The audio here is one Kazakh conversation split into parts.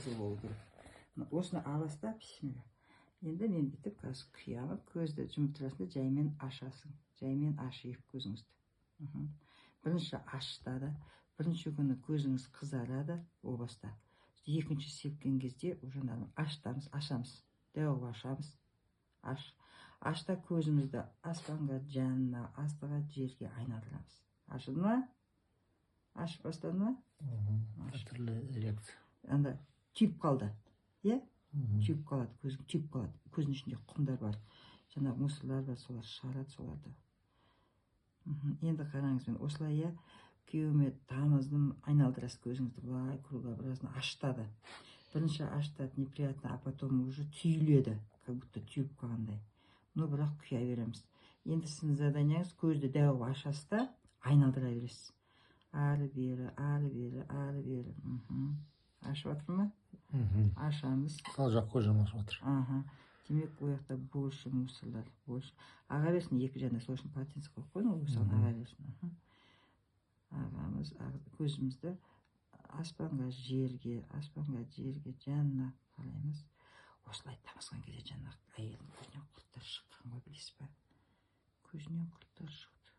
қызыл болу керек. Осыны аласыз, бисмилля. Енді мен бүйтіп қазір құямын, көзді жұмып тұрасың да жаймен ашасың. Жаймен аш екі көзіңізді. Бірінші аштады, бірінші күні көзіңіз қызарады, о баста. Екінші сепкен кезде уже ашамыз, дәу ашамыз. Ашта көзімізді аспанға, жанына, астыға, жерге айналдырамыз. Ашылды ма? Ашып бастады ма? Түрлі реакция. Анда түйіп қалды. Е? Түйіп қалады, көзің түйіп қалады. Көздің ішінде құмдар бар. Жаңа мусорлар бар, солар шығарады соларды. Енді қараңыз, мен осылай күйеуіме тамыздым, айналдырасыз көзіңізді, былай кругообразно аштады. Бірінші аштады, неприятно, а потом уже түйіледі, как будто түйіп қалғандай. Но бірақ құя береміз. Енді сіздің заданияңыз көзді дәу ашасыз да, айналдыра бересіз. Ары бері, ары бері, ары бері. Ашып жатыр ма? Ашамыз. Сол жақ көзім ашып жатыр. Демек, ол жақта больше мусорлар, больше. Аға берсін, екі жағына, сол үшін полотенце қойып қойдың, ол соған аға берсін. Ағамыз, көзімізді аспанға, жерге, жанына қараймыз. Осылай тамызған кезде жаңа әйелдің көзінен құрттар шыққан ғой, білесіз бе? Көзінен құрттар шықты.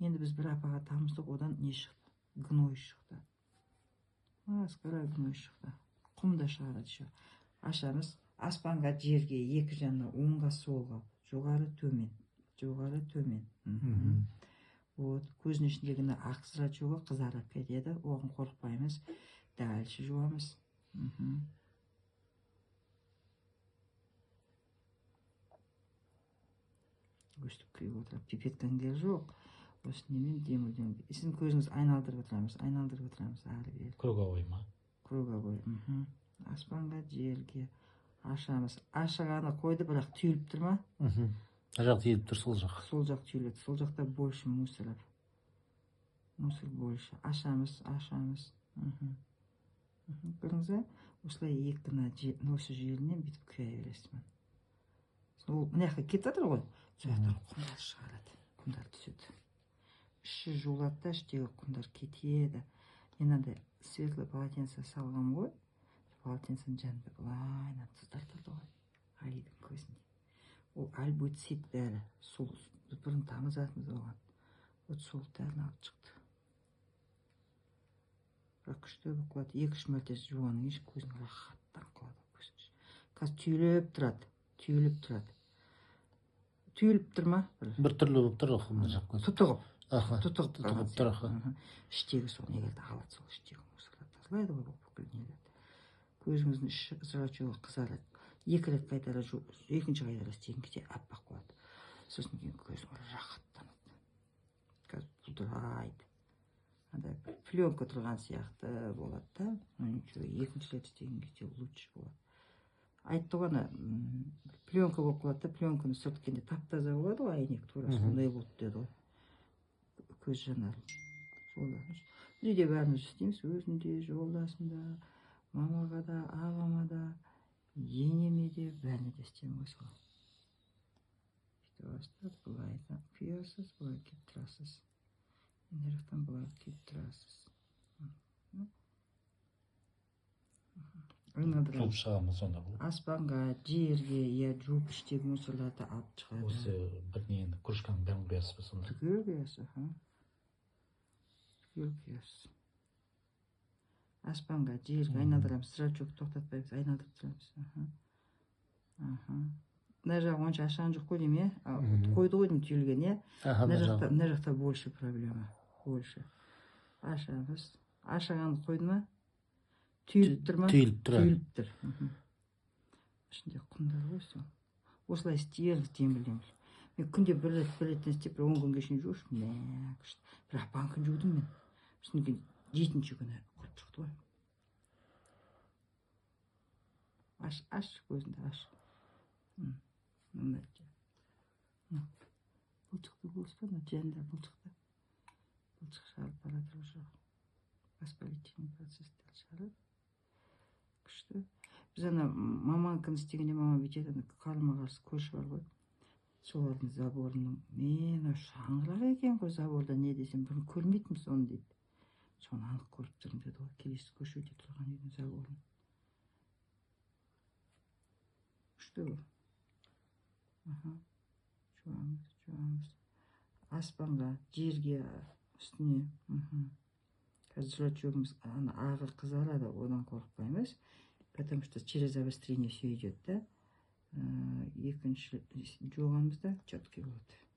Енді біз бір апаға тамыздық, одан не шықты? Гной шықты. Скоро гной шықты. Құм да шығарады еще. Ашамыз. Аспанға, жерге, екі жанына, оңға, солға, жоғары, төмен. Жоғары, төмен. Көздің ішіндегіні ақсыра жоғы қызарып кетеді. Оған қорықпаймыз. Дәлші жуамыз. Өстіп күйіп отырып, пипетканың кері жоқ. Осы немен демірден. Сіздің көзіңіз айналдырып отырамыз, ары бері. Круговой ма? Круговой. Аспанға, жерге ашамыз. Ашығаны қойды, бірақ түйіліп тұр ма? Жақ түйіліп тұр, сол жақ. Сол жақ түйіледі. Сол жақта больше мусор. Мусор больше. Ашамыз. Көріңіз, осылай екіні осы жерінен бүйтіп күйе бересіз. Ол мына жаққа кетіп жатыр ғой. Сол жақтан құмдар шығарады. Құмдар түседі. Іші жуылады да, іштегі құмдар кетеді. Мен андай светлый полотенце салғам ғой. Полотенценің жанында былайынан тұздар тұрды ғой. Алидың көзінде. Ол альбуцит дәрі. Сол бұрын тамызатымыз оған. Вот сол дәріні алып шықты. Бірақ күшті болып қалады. 2-3 мәрте жуғаннан кейін көзің рахаттан қалады. Қазір түйіліп тұрады. Түйіліп тұр ма? Бір түрлі болып тұр, мына жақ көз. Тұтығып тұр. Іштегі сол негелді алады, сол іштегі мусорлар тазалайды ғой, бүкіл нелерді. Көзіңіздің іші зрачогы қызарады. 2 рет қайтара жуып, екінші қайтара істеген кезде аппақ болады. Сосын кейін көзің рахаттанады. Қазір бұлдырайды. Андай пленка тұрған сияқты болады да. Екінші рет істеген кезде лучше болады. Айтты ғана, пленка болып қалады да, пленканы сүрткенде тап-таза болады ғой, әйнек тура сондай болды деді ғой. Көз жанарын. Үйде бәріміз істейміз, өзінде, жолдасында, мамаға да, ағама да, енеме де, бәріне де істеймін ғой солай. Бүйтіп бастап, былай күйесіз, былай кеп тұрасыз. Енді жақтан былай кеп тұрасыз. Жуып шығамыз сонда бұл. Аспанға, жерге, жуып іштегі мусорларды алып шығады. Осы бір нені кружканың бәрін құясыз ба сонда? Түгел құясыз. Аспанға, жерге айналдырамыз. Срачок тоқтатпаймыз, айналдырып тұрамыз. Мына жағы онша ашқан жоқ қой деймін, қойды ғой деймін түйілген, мына жақта больше проблема. Больше. Ашамыз. Ашағанды қойды ма? Түйіліп тұр ма? Түйіліп тұр. Ішінде құмдар ғой сол. Осылай істейміз, дембіл. Мен күнде бір реттен істеп, 10 күнге шейін жуышым. Бір апан күн жудым мен. Сосын кейін 7-ші күні құрып шықты ғой. Аш көзінде, аш. Бұлшықты болса, жанында бұлшықты. Бұлшық шығарып баратыр уже. Воспалительный процесстер шығарады. Күшті. Біз ана маманканы істегенде мама бүйтеді, қарама-қарсы көрші бар ғой. Солардың заборының, мен шаңғырақ екен ғой заборда, не десем, бұрын көрмейтінміз оны дейді. Соны анық көріп тұрмын деді ғой, келесі көшеде тұрған үйдің заборын. күшті бұл. Жуамыз. Аспанға, жерге, үстіне. Қазір жрачогымыз ағы қызарады, одан қорықпаймыз. Потому что через обострение все идет, да? Екінші жуғанымызда четкий болады.